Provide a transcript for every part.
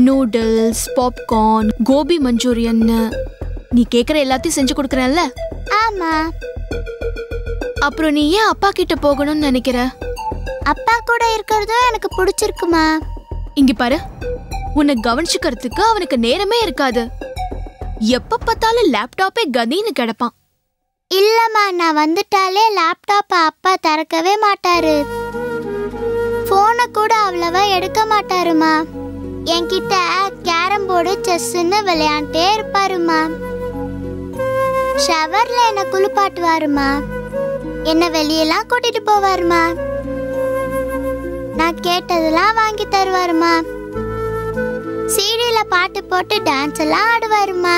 Noodles, popcorn, Gopi Manchurian நீ கேக்குற எல்லாத்தையும் செஞ்சு கொடுக்கறேன்ல? ஆமா. அப்புறம் நீ ஏன் அப்பா கிட்ட போகணும்னு நினைக்கிற? அப்பா கூட இருக்கிறதும் எனக்கு பிடிச்சிருக்குமா. இங்க பாரு, உன்னை கவனிச்சுக்கிறதுக்கு அவனுக்கு நேரமே இருக்காது. எப்ப பார்த்தாலும் லேப்டாப்பே கதின்னு கிடப்பான். இல்லம்மா, நான் வந்துட்டாலே லேப்டாப் அப்பா திறக்கவே மாட்டாரு. போனை கூட அவ்வளவா எடுக்க மாட்டாருமா. என்கிட்ட கேரம் போர்டு, செஸ்ன்னு விளையாண்டே இருப்பாருமா. ஷவர்ல என்ன குளிப்பாட்டுவாருமா. என்ன வெளியெல்லாம் கூட்டிட்டு போவாருமா. நான் கேட்டதெல்லாம் வாங்கி தருவாருமா. சீடியில பாட்டு போட்டு டான்ஸ் எல்லாம் ஆடுவாருமா.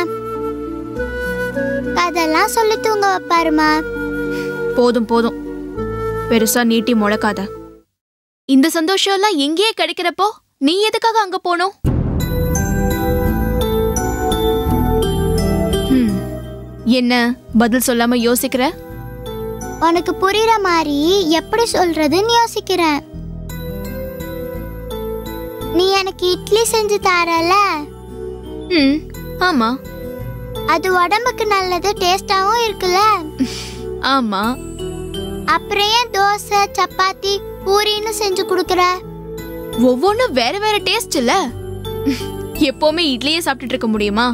அதெல்லாம் சொல்லி தூங்க வைப்பாருமா. போதும் போதும், பெருசா நீட்டி முழக்காத. இந்த சந்தோஷம் எல்லாம் எங்கேயே கிடைக்கிறப்போ நீ எதுக்காக அங்க போனோம்? என்ன பதில் சொல்லாம யோசிக்கிற? உனக்கு புரியுற மாதிரி எப்படி சொல்றதுன்னு யோசிக்கிறேன். நீ எனக்கு இட்லி செஞ்சு தரல? ஆமா. அது உடம்புக்கு நல்லது, டேஸ்டாவும் இருக்குல்ல? ஆமா. அப்புறம் ஏன் தோசை, சப்பாத்தி, பூரின்னு செஞ்சு கொடுக்கற? ஒவ்வொன்றும் வேற வேற டேஸ்ட் இல்ல. எப்பவுமே இட்லியே சாப்பிட்டுட்டு இருக்க முடியுமா?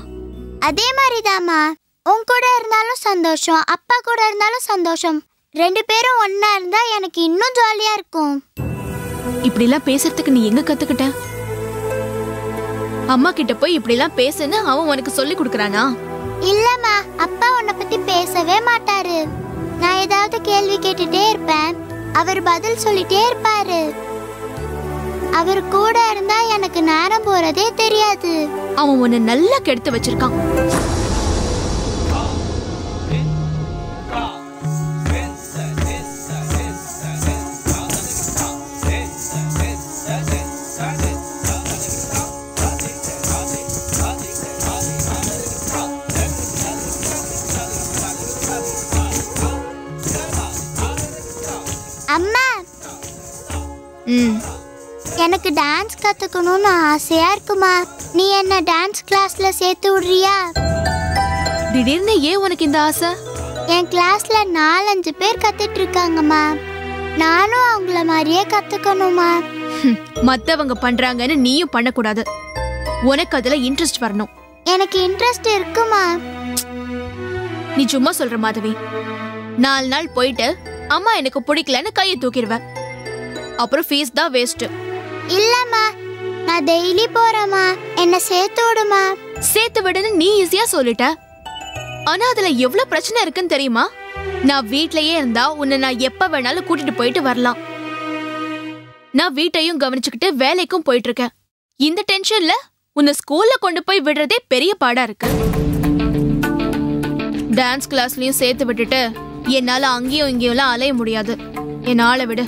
அதே மாதிரிதாமா, உன் கூட இருந்தாலும் சந்தோஷம், அப்பா கூட இருந்தாலும் சந்தோஷம். 2 பேரும் ஒன்னா இருந்தா எனக்கு இன்னும் ஜாலியா இருக்கும். இப்படி எல்லாம் பேசுறதுக்கு நீ எங்க கத்துக்கிட்ட? அம்மா கிட்ட போய் இப்படி எல்லாம் பேசுன்னு அவன் உனக்கு சொல்லி கொடுக்கறானா? இல்லம்மா, அப்பா உன்னை பத்தி பேசவே மாட்டாரு. நான் ஏதாவது கேள்வி கேட்டுட்டே இருப்பேன், அவர் பதில் சொல்லிட்டே இருப்பாரு. அவர் கூட இருந்தா எனக்கு நேரம் போறதே தெரியாது. அவன் உன்னை நல்லா கெடுத்து வச்சிருக்கான். அம்மா, எனக்கு டான்ஸ் கத்துக்கணும்னு ஆசையா இருக்குமா. நீ என்ன டான்ஸ் கிளாஸ்ல சேர்த்து விடுறியா? திடீர்னு ஏன் உனக்கு இந்த ஆசை? என் கிளாஸ்ல 4-5 பேர் கத்துட்டு இருக்காங்கம்மா. நானும் அவங்கள மாதிரியே கத்துக்கணுமா. மத்தவங்க பண்றாங்கன்னு நீயும் பண்ணக்கூடாது. உனக்கு அதுல இன்ட்ரெஸ்ட் வரணும். எனக்கு இன்ட்ரெஸ்ட் இருக்குமா. நீ சும்மா சொல்ற மாதவி. 4 நாள் போயிட்டு அம்மா எனக்கு பிடிக்கலன்னு கையை தூக்கிடுவேன். அப்புறம் ஃபீஸ் தான் வேஸ்ட். இல்லம்மா, நான் டெய்லி போறேம்மா, என்ன சேர்த்து விடுமா. சேர்த்து விடுன்னு நீ ஈஸியா சொல்லிட்ட. ஆனா அதுல எவ்வளவு பிரச்சனை இருக்குன்னு தெரியுமா? நான் வீட்லயே இருந்தா உன்னை நான் எப்ப வேணாலும் கூட்டிட்டு போயிட்டு வரலாம். நான் வீட்டையும் கவனிச்சுக்கிட்டு வேலைக்கும் போயிட்டு இருக்கேன். இந்த டென்ஷன்ல உன்னை ஸ்கூல்ல கொண்டு போய் விடுறதே பெரிய பாடா இருக்கு. டான்ஸ் கிளாஸ்லயும் சேர்த்து விட்டுட்டு என்னால அங்கேயும் இங்கேயும் அலைய முடியாது. என் ஆளை விடு.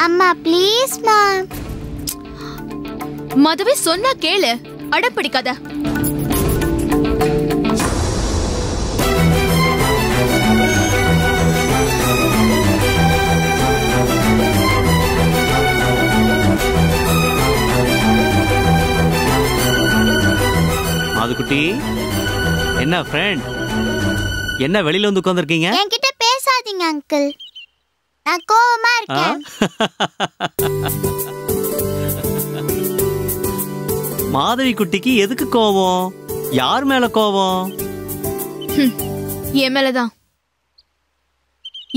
அம்மா ப்ளீஸ்மா. மதுவே சொன்னா கேளு, அடப்பிடிக்காத. மாதுக்குட்டி, என்ன ஃப்ரெண்ட், என்ன வெளியில வந்து உட்கார்ந்திருக்கீங்க? என்கிட்ட பேசாதீங்க அங்கிள், நான் கோவமா இருக்கேன். மாதவி குட்டிக்கு எதுக்கு கோவம்? யார் மேல கோவம்? என் மேலதான்.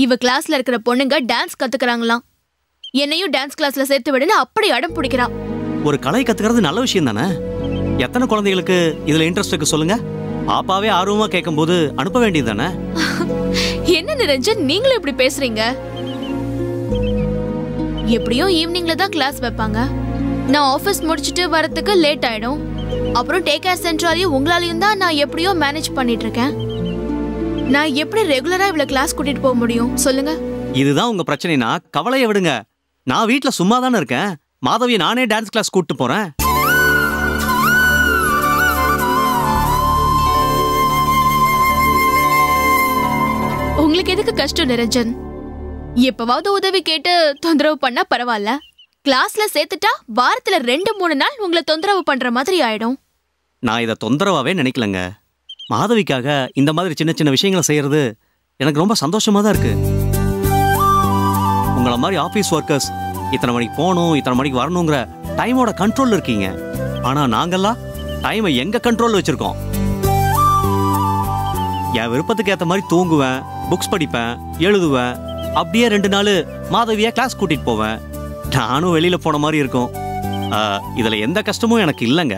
இவ கிளாஸ்ல இருக்கிற பொண்ணுங்க டான்ஸ் கத்துக்கறாங்களாம். என்னையும் டான்ஸ் கிளாஸ்ல சேர்த்து விடுன்னு அப்படி அடம் பிடிக்கிறா. ஒரு கலை கத்துக்கிறது நல்ல விஷயம் தானே. எத்தனை குழந்தைகளுக்கு இதுல இன்ட்ரெஸ்ட் இருக்கு சொல்லுங்க. பாப்பாவே ஆர்வமா கேட்கும் போது அனுப்ப வேண்டியது தானே. என்ன நிரஞ்சன், நீங்களும் இப்படி பேசுறீங்க? எப்படியும் ஈவினிங்ல தான் கிளாஸ் வைப்பாங்க. நான் ஆபீஸ் முடிச்சிட்டு வரதுக்கு லேட் ஆயிடும். அப்புறம் டேக் கேர் சென்டராலையும் உங்களாலையும் தான் நான் எப்படியோ மேனேஜ் பண்ணிட்டு இருக்கேன். நான் எப்படி ரெகுலரா இவ்வளவு கிளாஸ் கூட்டிட்டு போக முடியும் சொல்லுங்க? இதுதான் உங்க பிரச்சனைனா கவலையை விடுங்க. நான் வீட்டுல சும்மா தானே இருக்கேன். மாதவியை நானே டான்ஸ் கிளாஸ் கூட்டு போறேன். உங்களுக்கு எதுக்கு கஷ்டம் நிரஞ்சன்? எப்பவாவது உதவி கேட்டு தொந்தரவு பண்ணா பரவாயில்ல. கிளாஸ்ல சேர்த்துட்டா வாரத்துல 2-3 நாள் உங்களை தொந்தரவு பண்ற மாதிரி ஆயிடும். நான் இதை தொந்தரவாவே நினைக்கலங்க. மாதவிக்காக இந்த மாதிரி சின்ன சின்ன விஷயங்களை செய்யறது எனக்கு ரொம்ப சந்தோஷமா தான் இருக்கு. உங்களை மாதிரி ஆபீஸ் ஒர்க்கர்ஸ் இத்தனை மணிக்கு போகணும், இத்தனை மணிக்கு வரணுங்கிற டைமோட கண்ட்ரோல் இருக்கீங்க. ஆனா நாங்கெல்லாம் டைமை எங்க கண்ட்ரோல் வச்சிருக்கோம். என் விருப்பத்துக்கு ஏற்ற மாதிரி தூங்குவேன், புக்ஸ் படிப்பேன், எழுதுவேன். அப்படியே 2 நாள் மாதவியா கிளாஸ் கூட்டிட்டு போவேன். நானும் வெளியில போன மாதிரி இருக்கும். இதுல எந்த கஷ்டமும் எனக்கு இல்லைங்க.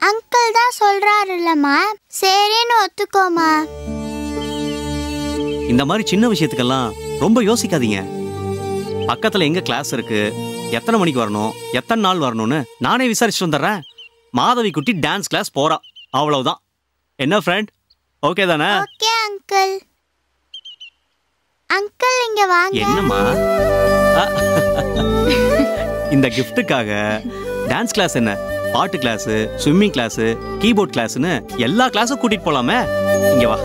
அங்கிள் தான் சொல்றாருல்லம்மா, சரின்னு ஒத்துக்கோமா. இந்த மாதிரி சின்ன விஷயத்துக்கெல்லாம் ரொம்ப யோசிக்காதீங்க. பக்கத்துல எங்க கிளாஸ் இருக்கு, எத்தனை மணிக்கு வரணும், எத்தனை நாள் வரணும்னு நானே விசாரிச்சுட்டு வந்துடுறேன். மாதவி குட்டி டான்ஸ் கிளாஸ் போறா, அவ்வளவுதான். என்ன ஃப்ரெண்ட், ஓகே தானே? Okay uncle. அங்கிள் இங்க வாங்க. என்னம்மா? இந்த கிஃப்ட்டுக்காக டான்ஸ் கிளாஸ் என்ன, பாட்டு கிளாஸ், ஸ்விம்மிங் கிளாஸ், கீபோர்ட் கிளாஸ்னு எல்லா கிளாஸும் கூட்டிட்டு போலாமே. இங்க வா.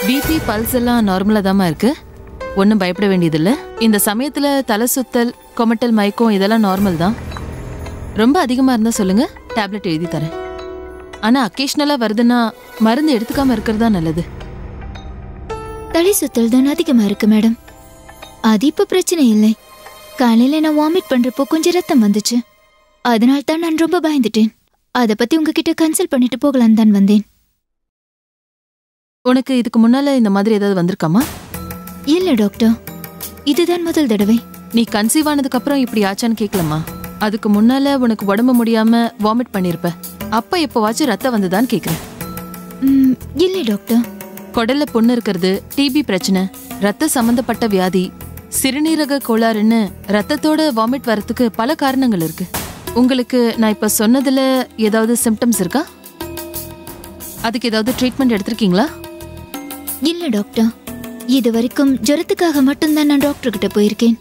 பிபி பல்ஸ் எல்லாம் நார்மலா தாமா இருக்கு. ஒன்றும் பயப்பட வேண்டியதில்லை. இந்த சமயத்துல தலை சுத்தல், கொமட்டல், மயக்கம் இதெல்லாம் நார்மல் தான். ரொம்ப அதிகமா இருந்தா சொல்லுங்க, டேப்லெட் எழுதி தரேன். ஆனா அக்கேஷனலா வருதுன்னா மருந்து எடுத்துக்காம இருக்கிறது தான் நல்லது. தலை சுத்தல் தான் அதிகமா இருக்கு மேடம். அது இப்ப பிரச்சனை இல்லை. காலையில நான் வாமிட் பண்றப்போ கொஞ்சம் ரத்தம் வந்துச்சு. அதனால தான் நான் ரொம்ப பயந்துட்டேன். அதை பத்தி உங்ககிட்ட கன்சல்ட் பண்ணிட்டு போகலாம் தான் வந்தேன். உனக்கு இதுக்கு முன்னால இந்த மாதிரி ஏதாவது வந்திருக்காமா? இல்ல டாக்டர், இதுதான் முதல் தடவை. நீ கன்சீவ் ஆனதுக்கு அப்புறம் இப்படி ஆச்சான்னு கேட்கலாமா? அதுக்கு முன்னால உனக்கு உடம்பு முடியாம வாமிட் பண்ணிருப்ப, அப்ப எப்பவாச்சும் ரத்தம் வந்துதான்னு கேக்குறேன். இல்லை டாக்டர். குடல்ல புண்ணு இருக்கிறது, டிபி பிரச்சனை, ரத்த சம்பந்தப்பட்ட வியாதி, சிறுநீரக கோளாறுன்னு ரத்தத்தோட வாமிட் வரத்துக்கு பல காரணங்கள் இருக்கு. உங்களுக்கு நான் இப்ப சொன்னதுல ஏதாவது சிம்டம்ஸ் இருக்கா? அதுக்கு ஏதாவது ட்ரீட்மெண்ட் எடுத்திருக்கீங்களா? இல்ல டாக்டர், இது வரைக்கும் ஜுரத்துக்காக மட்டும்தான் நான் டாக்டர் கிட்ட போயிருக்கேன்.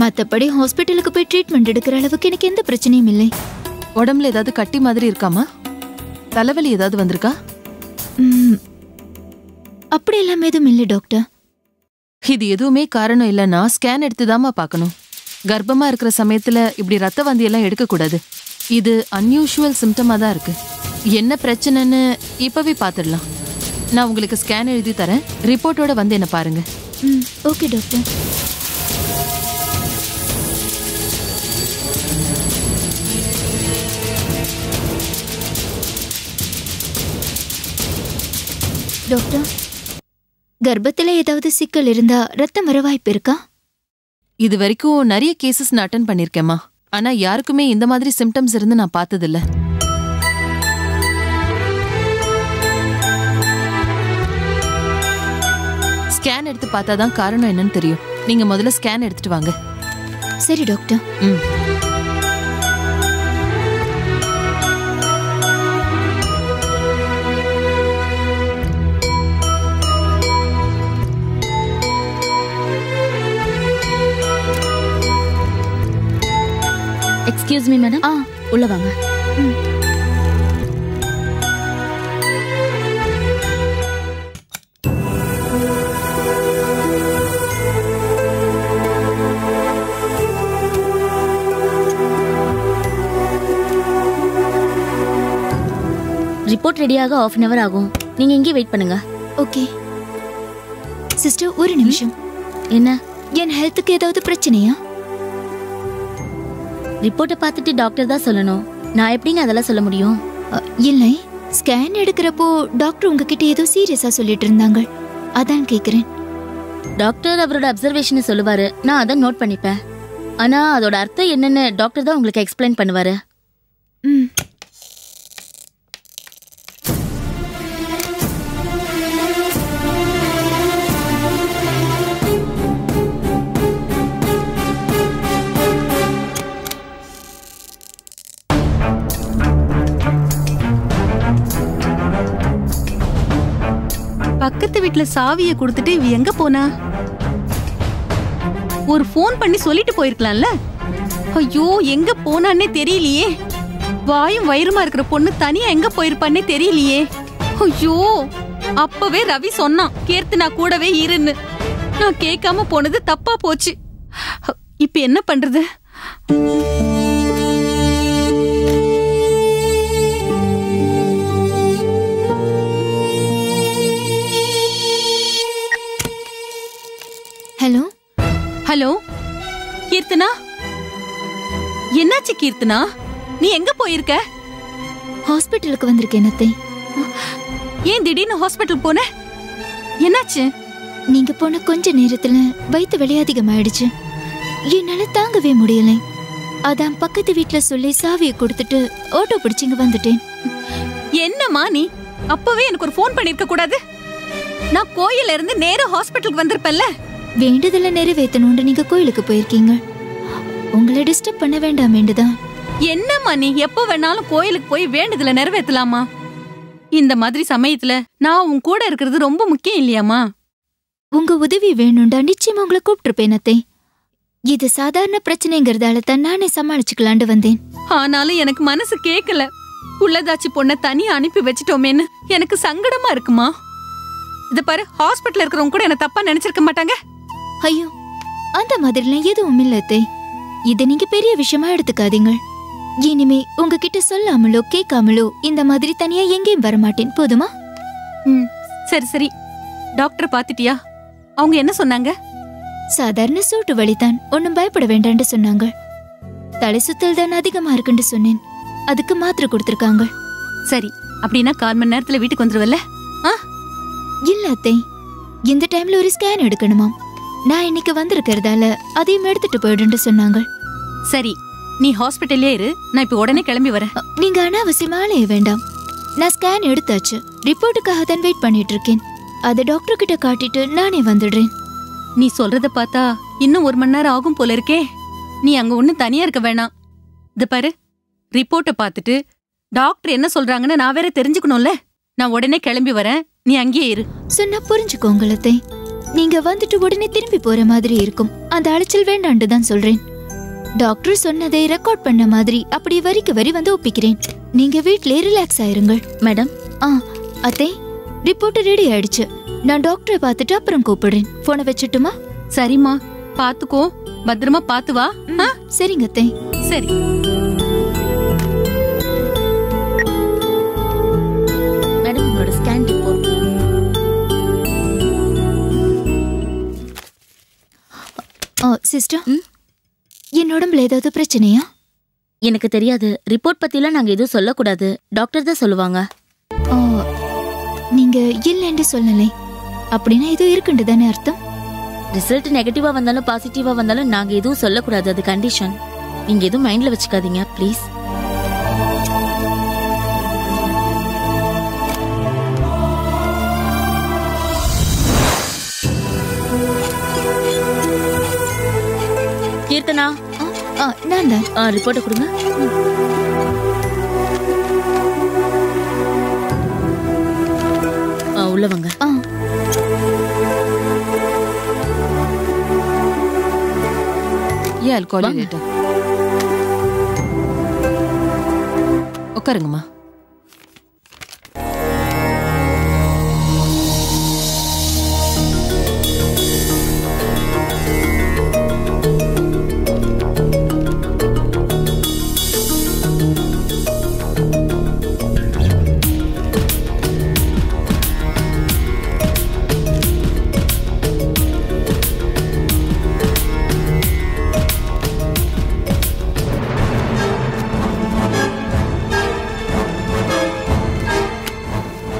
மத்தபடி ஹாஸ்பிட்டலுக்கு போய் ட்ரீட்மெண்ட் எடுக்கிற அளவுக்கு எனக்கு எந்த பிரச்சனையும் இல்லை. உடம்புல ஏதாவது கட்டி மாதிரி இருக்காமா? தலைவலி ஏதாவது வந்திருக்கா? அப்படி எல்லாம் எதுவும் இல்லை டாக்டர். இது எதுவுமே காரணம் இல்லைன்னா ஸ்கேன் எடுத்துதாமா பார்க்கணும். கர்ப்பமா இருக்கிற சமயத்துல இப்படி ரத்த வாந்தி எல்லாம் எடுக்கக்கூடாது. இது அன்யூஷுவல் சிம்டமா தான் இருக்கு. என்ன பிரச்சனைன்னு இப்பவே பார்த்துடலாம். நான் உங்களுக்கு ஸ்கேன் எழுதி தரேன், ரிப்போர்ட்டோட வந்து என்ன பாருங்க. Okay doctor. டாக்டர், கர்ப்பத்துல ஏதாவது சிக்கல் இருந்தா ரத்தம் வர வாய்ப்பு இருக்கா? இது வரைக்கும் நிறைய கேசஸ் நான் அட்டன் பண்ணிருக்கேம்மா. ஆனா யாருக்குமே இந்த மாதிரி சிம்டம்ஸ் இருந்து நான் பார்த்ததில்ல. ஸ்கேன் எடுத்து பார்த்தாதான் காரணம் என்னன்னு தெரியும். நீங்க முதல்ல ஸ்கேன் எடுத்துட்டு வாங்க. சரி டாக்டர். Excuse me madam. உள்ள வாங்க. ரிப்போர்ட் ரெடியாக 1/2 hour ஆகும். நீங்க இங்கே வெயிட் பண்ணுங்க. ஓகே சிஸ்டர், ஒரு நிமிஷம். என்ன? என் ஹெல்த்துக்கு ஏதாவது பிரச்சனையா? ரிப்போர்ட்டை பார்த்துட்டு டாக்டர் தான் சொல்லணும். நான் எப்படிங்க அதெல்லாம் சொல்ல முடியும்? இல்லை, ஸ்கேன் எடுக்கிறப்போ டாக்டர் உங்ககிட்ட ஏதோ சீரியஸா சொல்லிட்டு இருந்தாங்க, அதான் கேக்குறேன். டாக்டர் அவரோட அப்சர்வேஷனை சொல்லுவாரு, நான் அதை நோட் பண்ணிப்பேன். ஆனா அதோட அர்த்தம் என்னன்னு டாக்டர் தான் உங்களுக்கு எக்ஸ்பிளைன் பண்ணுவாரு. பக்கத்து வீட்டுல சாவியை கொடுத்துட்டு இவ எங்க போனா? ஒரு போன் பண்ணி சொல்லிட்டு போயிருக்கலாம்ல. ஐயோ, எங்க போனான்னே தெரியலையே. வாயும் வயிறுமா இருக்கிற பொண்ணு தனியா எங்க போயிருப்பான்னே தெரியலையே. ஐயோ, அப்பவே ரவி சொன்னான் கீர்த்தனா கூடவே இருன்னு. நான் கேட்காம போனது தப்பா போச்சு. இப்ப என்ன பண்றது? ஹலோ ஹலோ கீர்த்தனா, என்னாச்சு கீர்த்தனா? நீ எங்க போயிருக்க? ஹாஸ்பிட்டலுக்கு வந்திருக்கேன் அத்தை. ஏன் திடீர்னு ஹாஸ்பிட்டல் போன? என்னாச்சு? நீங்க போன கொஞ்ச நேரத்துல வயித்து வலி அதிகமாயிடுச்சு. என்னால தாங்கவே முடியல. அதான் பக்கத்து வீட்டுல சொல்லி சாவியை கொடுத்துட்டு ஆட்டோ பிடிச்சு இங்க வந்துட்டேன். என்னம்மா நீ அப்பவே எனக்கு ஒரு ஃபோன் பண்ணிருக்க கூடாது? நான் கோயில்ல இருந்து நேரா ஹாஸ்பிட்டலுக்கு வந்திருப்பேன்ல. வேண்டுதல நிறைவேற்றணும்னு நீங்க கோயிலுக்கு போயிருக்கீங்க. உங்களை டிஸ்டர்ப் பண்ண வேண்டாமேண்டுதான். என்னம்மா நீ எப்ப வேணாலும் கோயிலுக்கு போய் வேண்டுதல நிறைவேற்றலாமா? இந்த மாதிரி சமயத்துல நான் உன் கூட இருக்கிறது ரொம்ப முக்கியம் இல்லையாமா? உங்க உதவி வேணும்டா நிச்சயமா உங்களை கூப்பிட்டுருப்பேன் அத்தை. இது சாதாரண பிரச்சனைங்கிறதால தான் நானே சமாளிச்சுக்கலாண்டு வந்தேன். ஆனாலும் எனக்கு மனசு கேட்கல. புள்ளதாச்சி பொண்ண தனியா அனுப்பி வச்சிட்டோமேன்னு எனக்கு சங்கடமா இருக்குமா. இத பாரு, ஹாஸ்பிட்டல் இருக்கிறவங்க கூட என்ன தப்பா நினைச்சிருக்க மாட்டாங்க. ஐயோ, அந்த மாதிரிலாம் எதுவும் இல்ல அத்தை. இதை நீங்க பெரிய விஷயமா எடுத்துக்காதீங்க. இனிமே உங்ககிட்ட சொல்லாமலோ கேட்காமலோ இந்த மாதிரி தனியா எங்கேயும் வரமாட்டேன், போதுமா? சரி சரி. டாக்டர் பாத்துட்டியா? அவங்க என்ன சொன்னாங்க? சாதாரண சூட்டு வலிதான், ஒன்னும் பயப்பட வேண்டான்னு சொன்னாங்க. தலை சுத்தல் தான் அதிகமா இருக்குன்னு சொன்னேன். அதுக்கு மாத்திரை கொடுத்திருக்காங்க. சரி, அப்படின்னா 1/4 மணி நேரத்துல வீட்டுக்கு வந்துருவல்ல? இல்ல அத்தை, இந்த டைம்ல ஒரு ஸ்கேன் எடுக்கணுமாம். நான் இன்னைக்கு வந்திருக்கிறதால அதையும் எடுத்துட்டு போயிடுன்னு சொன்னாங்க. சரி, நீ ஹாஸ்பிட்டல்லே இரு. நான் இப்ப உடனே கிளம்பி வரேன். நீங்க அனாவசியமா அலைய வேண்டாம். நான் ஸ்கேன் எடுத்தாச்சு. ரிப்போர்ட்டுக்காக தான் வெயிட் பண்ணிட்டு இருக்கேன். அதை டாக்டர் கிட்ட காட்டிட்டு நானே வந்துடுறேன். நீ சொல்றத பார்த்தா இன்னும் 1 மணி நேரம் ஆகும் போல இருக்கே. நீ அங்க ஒன்னும் தனியா இருக்க வேணாம். இது பாரு, ரிப்போர்ட்டை பார்த்துட்டு டாக்டர் என்ன சொல்றாங்கன்னு நான் வேற தெரிஞ்சுக்கணும்ல. நான் உடனே கிளம்பி வரேன், நீ அங்கேயே இரு. சொன்னா புரிஞ்சுக்கோங்க அத்தை. நீங்க வந்துட்டு உடனே திரும்பி போற மாதிரி இருக்கும். அந்த அலைச்சல் வேண்டான்னு தான் சொல்றேன். டாக்டர் சொன்னதை ரெக்கார்ட் பண்ண மாதிரி அப்படி வரிக்கு வரி வந்து ஒப்பிக்கிறேன். நீங்க வீட்லயே ரிலாக்ஸ் ஆயிருங்க. மேடம். அத்தை, ரிப்போர்ட் ரெடி ஆயிடுச்சு. நான் டாக்டரை பார்த்துட்டு அப்புறம் கூப்பிடுறேன். போனை வச்சுட்டுமா? சரிம்மா, பாத்துக்கோ, பத்திரமா பாத்து வா. சரிங்க அத்தை. சரி. மேடம், உங்களோட ஸ்கேன் ரிப்போர்ட். சிஸ்டர், என் உடம்புல ஏதாவது பிரச்சனையா? எனக்கு தெரியாது. ரிப்போர்ட் பத்திலாம் நாங்க எதுவும் சொல்லக்கூடாது. டாக்டர் தான் சொல்லுவாங்க. நீங்க இல்லைன்னு சொல்லலை அப்படின்னா ஏதோ இருக்குன்னு தானே அர்த்தம்? ரிசல்ட் நெகட்டிவா வந்தாலும் பாசிட்டிவா வந்தாலும் நாங்க எதுவும் சொல்லக்கூடாது. அது கண்டிஷன். நீங்க எதுவும் மைண்ட்ல வச்சுக்காதீங்க ப்ளீஸ். கீர்த்தனா, நான் தான். ரிப்போர்ட்டை கொடுங்க. உள்ள வாங்க. I'll call you later. உட்காருங்கம்மா.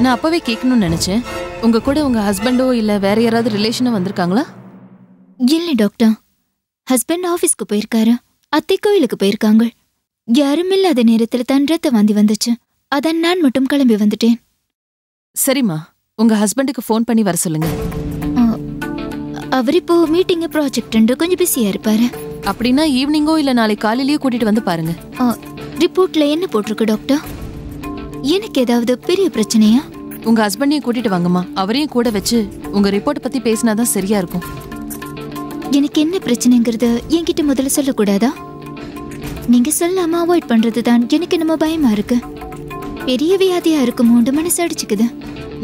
நான் அப்பவே கேட்கணும்னு நினைச்சேன். உங்க கூட உங்க ஹஸ்பண்டோ இல்ல வேற யாராவது ரிலேஷனோ வந்திருக்காங்களா? இல்ல டாக்டர், ஹஸ்பண்ட் ஆபீஸ்க்கு போயிருக்காரு. அத்தை கோயிலுக்கு போயிருக்காங்க. யாரும் இல்லாத நேரத்துல தான் ரத்த வாந்தி வந்துச்சு. அதான் நான் மட்டும் கிளம்பி வந்துட்டேன். சரிம்மா, உங்க ஹஸ்பண்டுக்கு ஃபோன் பண்ணி வர சொல்லுங்க. அவர் இப்போ மீட்டிங் ப்ராஜெக்ட் கொஞ்சம் பிஸியா இருப்பாரு. அப்படின்னா ஈவினிங்கோ இல்ல நாளை காலையிலயோ கூட்டிட்டு வந்து பாருங்க. ரிப்போர்ட்ல என்ன போட்டிருக்கு டாக்டர்? எனக்கு ஏதாவது பெரிய பிரச்சனையா? உங்க ஹஸ்பண்டையும் கூட்டிட்டு வாங்கம்மா. அவரையும் கூட வச்சு உங்க ரிப்போர்ட் பத்தி பேசினாதான் சரியா இருக்கும். எனக்கு என்ன பிரச்சனைங்கிறத என்கிட்ட முதல்ல சொல்லக்கூடாதா? நீங்க சொல்லாம அவாய்ட் பண்றது தான் எனக்கு என்னமோ பயமா இருக்கு. பெரிய வியாதியா இருக்குமோண்டு மனசு அடிச்சுக்குது.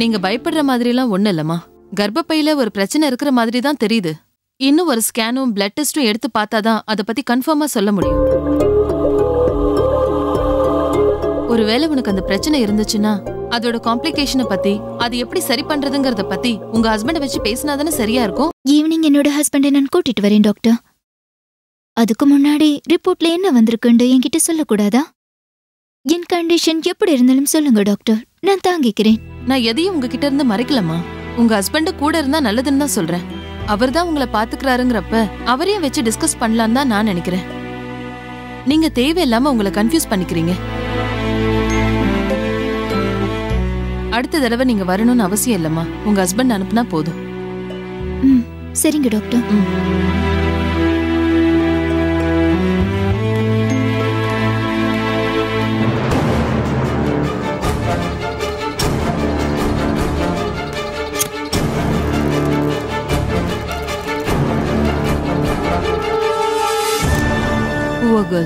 நீங்க பயப்படுற மாதிரி எல்லாம் ஒண்ணு இல்லம்மா. கர்ப்பப்பையில ஒரு பிரச்சனை இருக்கிற மாதிரி தான் தெரியுது. இன்னும் ஒரு ஸ்கேனும் பிளட் டெஸ்டும் எடுத்து பார்த்தாதான் அதை பத்தி கன்ஃபார்மா சொல்ல முடியும். ஒருவேளை உனக்கு அந்த பிரச்சனை இருந்துச்சுன்னா அதோட காம்ப்ளிகேஷனை பத்தி அது எப்படி சரி பண்றதுங்கறத பத்தி உங்க ஹஸ்பண்ட வச்சு பேசினாதானே சரியா இருக்கும். ஈவினிங் என்னோட ஹஸ்பண்டை நான் கூட்டிட்டு வரேன் டாக்டர். அதுக்கு முன்னாடி ரிப்போர்ட்ல என்ன வந்திருக்குன்னு என்கிட்ட சொல்லக்கூடாதா? என் கண்டிஷன் எப்படி இருந்தாலும் சொல்லுங்க டாக்டர், நான் தாங்கிக்கிறேன். நான் எதையும் உங்ககிட்ட இருந்து மறைக்கலமா. உங்க ஹஸ்பண்ட் கூட இருந்தா நல்லதுன்னு தான் சொல்றேன். அவர் தான் உங்களை பாத்துக்கிறாருங்கிறப்ப அவரையும் வச்சு டிஸ்கஸ் பண்ணலான்னு தான் நான் நினைக்கிறேன். நீங்க தேவையில்லாம உங்களை கன்ஃபியூஸ் பண்ணிக்கிறீங்க. அடுத்த தடவை நீங்க வரணும்னு அவசியம் இல்லம்மா. உங்க ஹஸ்பண்ட் அனுப்புனா போதும். சரிங்க டாக்டர். Poor girl.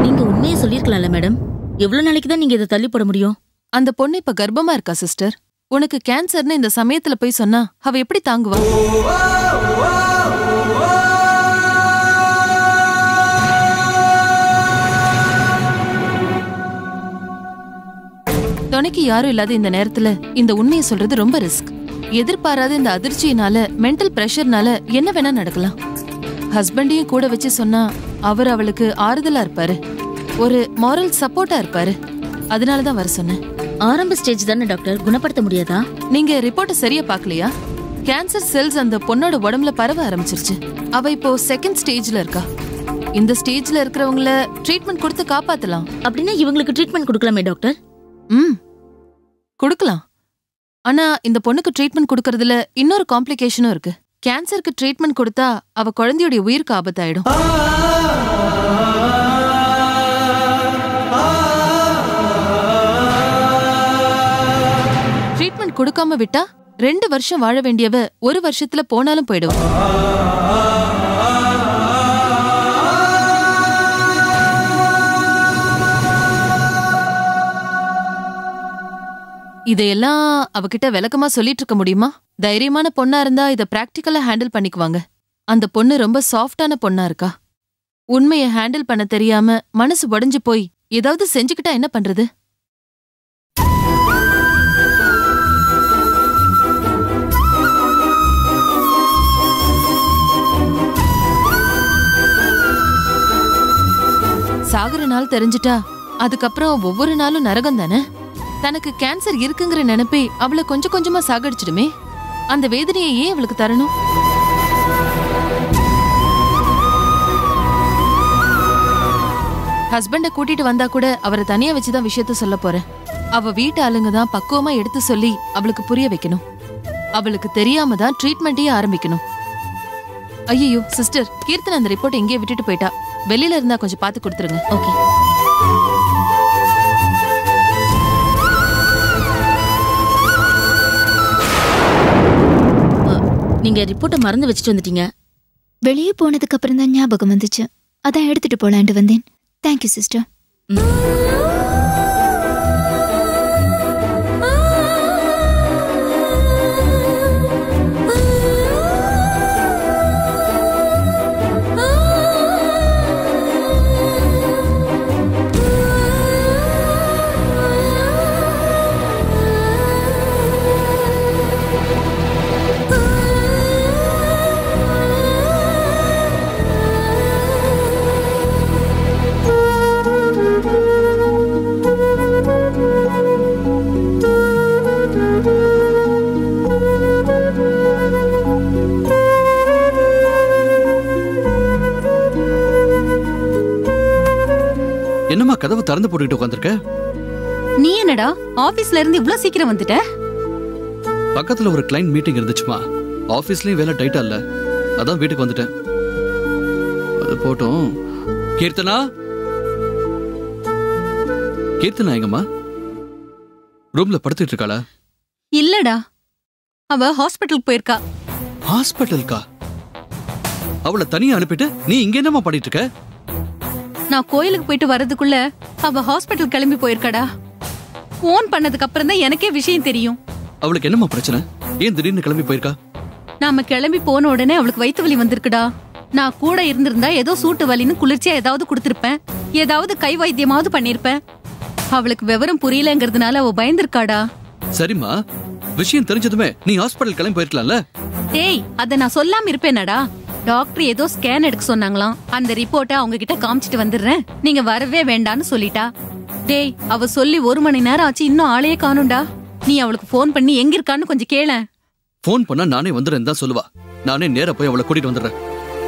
நீங்க உண்மையை சொல்லிருக்கலாம்ல மேடம். எவ்வளவு நாளைக்கு தான் நீங்க இதை தள்ளி போட முடியும்? அந்த பொண்ணு இப்ப கர்ப்பமா இருக்கா சிஸ்டர். உனக்கு கேன்சர்னு இந்த சமயத்துல போய் சொன்னா அவ எப்படி தாங்குவா? துணைக்கு யாரும் இல்லாத இந்த நேரத்துல இந்த உண்மையை சொல்றது ரொம்ப ரிஸ்க். எதிர்பாராத இந்த அதிர்ச்சியினால மென்டல் பிரஷர்னால என்ன வேணா நடக்கலாம். ஹஸ்பண்டையும் கூட வச்சு சொன்னா அவர் அவளுக்கு ஆறுதலா இருப்பாரு, ஒரு மாரல் சப்போர்ட்டா இருப்பாரு. அதனாலதான் வர சொன்னேன். ஆரம்ப ஸ்டேஜ் தானே டாக்டர், குணப்படுத்த முடியாதா? நீங்க ரிப்போர்ட்டை சரியா பாக்கலையா? கேன்சர் செல்ஸ் அந்த பொண்ணோட உடம்புல பரவ ஆரம்பிச்சிருச்சு. அவ இப்போ செகண்ட் ஸ்டேஜ்ல இருக்கா. இந்த ஸ்டேஜ்ல இருக்கிறவங்கள ட்ரீட்மெண்ட் கொடுத்து காப்பாத்தலாம். அப்படின்னா இவங்களுக்கு ட்ரீட்மெண்ட் கொடுக்கலாமே டாக்டர்? கொடுக்கலாம். ஆனா இந்த பொண்ணுக்கு ட்ரீட்மெண்ட் கொடுக்கறதுல இன்னொரு காம்ப்ளிகேஷனும் இருக்கு. கேன்சருக்கு ட்ரீட்மெண்ட் கொடுத்தா அவ குழந்தையோட உயிருக்கு ஆபத்தாயிடும். ட்ரீட்மெண்ட் கொடுக்காம விட்டா 2 வருஷம் வாழ வேண்டியவ 1 வருஷத்துல போனாலும் போயிடுவா. இதையெல்லாம் அவகிட்ட விளக்கமா சொல்லிட்டு இருக்க முடியுமா? தைரியமான பொண்ணா இருந்தா இத பிராக்டிக்கலா ஹேண்டில் பண்ணிக்குவாங்க. அந்த பொண்ணு ரொம்ப சாஃப்டான பொண்ணா இருக்கா. உண்மையை ஹேண்டில் பண்ண தெரியாம மனசு உடைஞ்சு போய் ஏதாவது செஞ்சுக்கிட்டா என்ன பண்றது? சாகுற நாள் தெரிஞ்சிட்டா அதுக்கப்புறம் ஒவ்வொரு நாளும் நரகம் தானே. தனக்கு கேன்சர் இருக்குங்கிற நினைப்பே அவளை கொஞ்சம் கொஞ்சமா சாகடிச்சிடுமே. அந்த வேதனையை ஏன் அவளுக்கு தரணும்? ஹஸ்பண்ட கூட்டிட்டு வந்தா கூட அவரை தனியா வச்சுதான் விஷயத்த சொல்ல போறேன். அவ வீட்டு ஆளுங்க தான் பக்குவமா எடுத்து சொல்லி அவளுக்கு புரிய வைக்கணும். அவளுக்கு தெரியாம தான் ட்ரீட்மெண்ட்டையே ஆரம்பிக்கணும். ஐயோ சிஸ்டர், கீர்த்தன் அந்த ரிப்போர்ட் எங்கேயே விட்டுட்டு போயிட்டா. வெளியில இருந்தா கொஞ்சம் பார்த்து கொடுத்துருங்க. ஓகே. நீங்க ரிப்போர்ட்டை மறந்து வச்சுட்டு வந்துட்டீங்க. வெளியே போனதுக்கு அப்புறம் தான் ஞாபகம் வந்துச்சு. அதான் எடுத்துட்டு போலான்ட்டு வந்தேன். Thank you sister. என்னம்மா கதவு திறந்து போட்டுக்கிட்டு உட்காந்துருக்க? நீ என்னடா ஆபீஸ்ல இருந்து இவ்ளோ சீக்கிரம் வந்துட்ட? பக்கத்துல ஒரு கிளைண்ட் மீட்டிங் இருந்துச்சுமா. ஆபீஸ்லயும் வேலை டைட்டா இல்ல, அதான் வீட்டுக்கு வந்துட்டேன். அது போட்டும். கீர்த்தனா, கீர்த்தனா எங்கம்மா? ரூம்ல படுத்துட்டு இருக்காளா? இல்லடா, அவ ஹாஸ்பிட்டலுக்கு போயிருக்கா. ஹாஸ்பிட்டலுக்கா? அவளை தனியா அனுப்பிட்டு நீ இங்க என்னமா பண்ணிட்டு இருக்க? நான் கோயிலுக்கு போயிட்டு வர்றதுக்குள்ள அவ ஹாஸ்பிட்டல் கிளம்பி போயிருக்காடா. போன் பண்ணதுக்கு அப்புறம் தான் எனக்கே விஷயம் தெரியும். அவளுக்கு என்னமா பிரச்சனை? ஏன் திடீர்னு கிளம்பி போயிருக்கா? நாம கிளம்பி போன உடனே அவளுக்கு வயிற்று வலி வந்திருக்குடா. நான் கூட இருந்திருந்தா ஏதோ சூட்டு வலின்னு குளிர்ச்சியா ஏதாவது கொடுத்திருப்பேன், ஏதாவது கை வைத்தியமாவது பண்ணிருப்பேன். அவளுக்கு விவரம் புரியலங்கிறதுனால அவ பயந்திருக்காடா. சரிம்மா, விஷயம் தெரிஞ்சதுமே நீ ஹாஸ்பிட்டல் கிளம்பி போயிருக்கலாம்ல? டேய், அத நான் சொல்லாம இருப்பேனடா. டாக்டர் ஏதோ ஸ்கேன் எடுக்க சொன்னாங்களாம். அந்த ரிப்போர்ட்டை அவங்க கிட்ட காமிச்சிட்டு வந்துடுறேன், நீங்க வரவே வேண்டான்னு சொல்லிட்டா. டேய், அவ சொல்லி 1 மணி நேரம் ஆச்சு, இன்னும் ஆளையே காணும்டா. நீ அவளுக்கு போன் பண்ணி எங்க இருக்கான்னு கொஞ்சம் கேளேன். போன் பண்ணா நானே வந்துடுறேன் தான் சொல்லுவா. நானே நேரா போய் அவளை கூட்டிட்டு வந்துடுறேன்.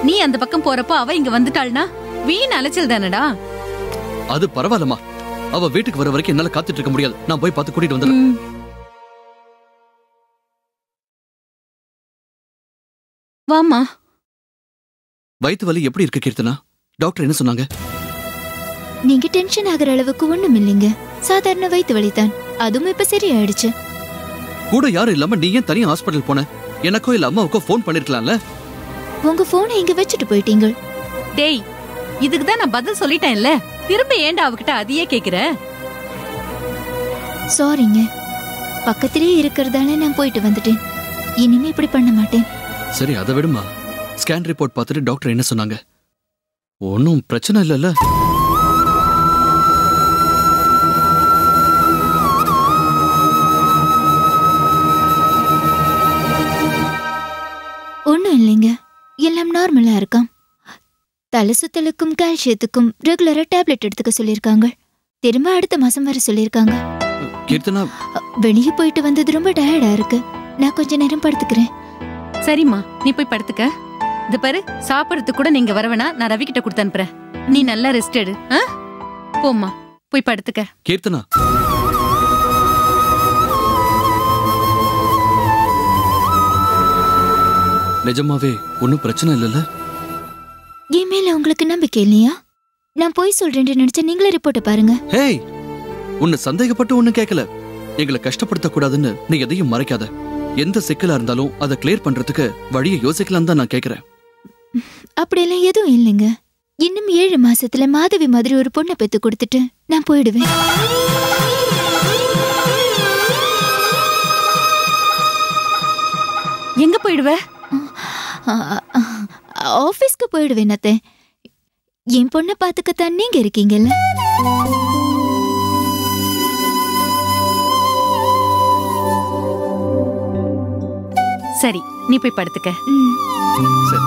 நீ அந்த பக்கம் போறப்ப அவ இங்க வந்துட்டாள்னா வீண் அலைச்சல் தானடா. அது பரவாயில்லமா, அவ வீட்டுக்கு வர வரைக்கும் என்னால காத்துட்டு இருக்க முடியாது. நான் போய் பார்த்து கூட்டிட்டு வந்துடுறேன். வாமா. வயிற்று வலி எப்படி இருக்கு கீர்த்தனா? டாக்டர் என்ன சொன்னாங்க? நீங்க டென்ஷன் ஆகுற அளவுக்கு ஒண்ணும் இல்லைங்க, சாதாரண வயிற்று வலிதான். அதுவும் இப்ப சரியாயிடுச்சு. கூட யாரும் இல்லாம நீ ஏன் தனியா ஹாஸ்பிட்டல் போன? எனக்கோ இல்ல அம்மாவுக்கோ போன் பண்ணிருக்கலாம்ல? உங்க போனை இங்க வச்சுட்டு போயிட்டீங்க. டேய், இதுக்கு தான் நான் பதில் சொல்லிட்டேன்ல, திரும்ப ஏன்டா அவகிட்ட அதையே கேக்குற? சாரிங்க, பக்கத்திலேயே இருக்கிறதால நான் போயிட்டு வந்துட்டேன். இனிமே இப்படி பண்ண மாட்டேன். சரி, அதை விடுமா. ஸ்கேன் ரிப்போர்ட் பார்த்துட்டு டாக்டர் என்ன சொன்னாங்க? ஒன்னும் பிரச்சனை இல்லைல்ல? ஒண்ணும் இல்லைங்க, எல்லாம் நார்மலா இருக்காம். தலை சுத்தலுக்கும் கால்சியத்துக்கும் ரெகுலரா டேப்லெட் எடுத்துக்க சொல்லிருக்காங்க. திரும்ப அடுத்த மாசம் வர சொல்லிருக்காங்க. கீர்த்தனா, வெளியே போயிட்டு வந்தது ரொம்ப டயர்டா இருக்கு, நான் கொஞ்ச நேரம் படுத்துக்கிறேன். சரிம்மா, நீ போய் படுத்துக்க. இது பாரு, சாப்பிடறதுக்கு கூட நீங்க வரவேணா, நான் ரவி கிட்ட கொடுத்து அனுப்புறேன். நீ நல்லா ரெஸ்ட் எடு. போம்மா, போய் படுத்துக்க. கீர்த்தனா, நிஜமாவே ஒன்னும் பிரச்சனை இல்லைல்ல? என் மேல உங்களுக்கு நம்பிக்கை இல்லையா? நான் போய் சொல்றேன்னு நினைச்சா நீங்களே ரிப்போர்ட்டை பாருங்க. ஹேய், உன்னை சந்தேகப்பட்டு ஒன்னும் கேட்கல. எங்களை கஷ்டப்படுத்த கூடாதுன்னு நீ எதையும் மறைக்காத. எந்த சிக்கலா இருந்தாலும் அதை கிளியர் பண்றதுக்கு வழியை யோசிக்கலாம் தான் நான் கேக்குறேன். அப்படியெல்லாம் எதுவும் இல்லைங்க. இன்னும் 7 மாசத்துல மாதவி மாதிரி ஒரு பொண்ணை பெத்து கொடுத்துட்டு நான் போயிடுவேன். எங்க போயிடுவ? ஆபீஸ்க்கு போயிடுவேன் அத்தை. என் பொண்ணை பாத்துக்கத்தான் நீங்க இருக்கீங்கல்ல. சரி, நீ போய் படுத்துக்க. சரி.